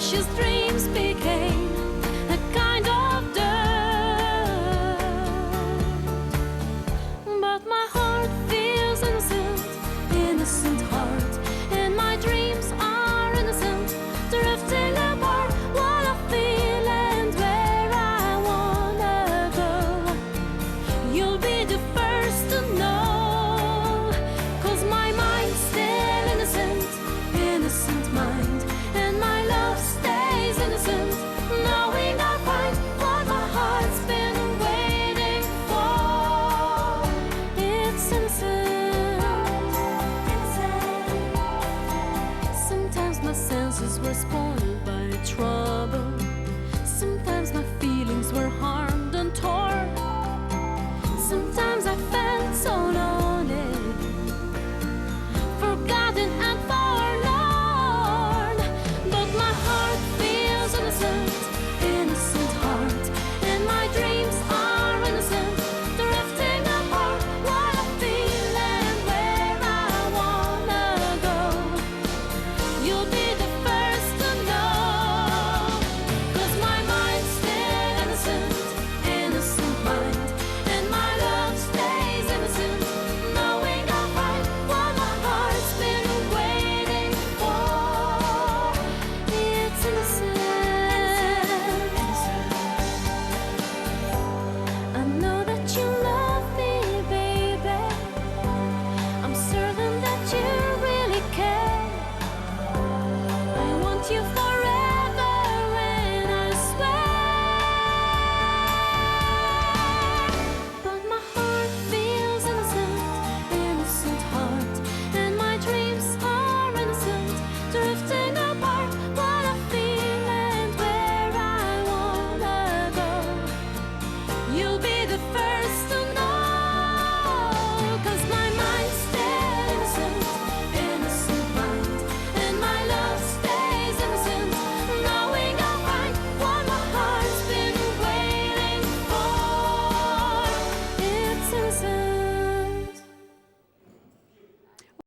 precious dreams became a kind of dirt. But my heart feels innocent, innocent heart, and my dreams are innocent, drifting apart. What I feel and where I wanna go, you'll be the first to know. 'Cause my mind's still innocent, innocent mind, and my love stays innocent, knowing I'll find what my heart's been waiting for. It's innocent. Sometimes my senses were spoiled by trouble,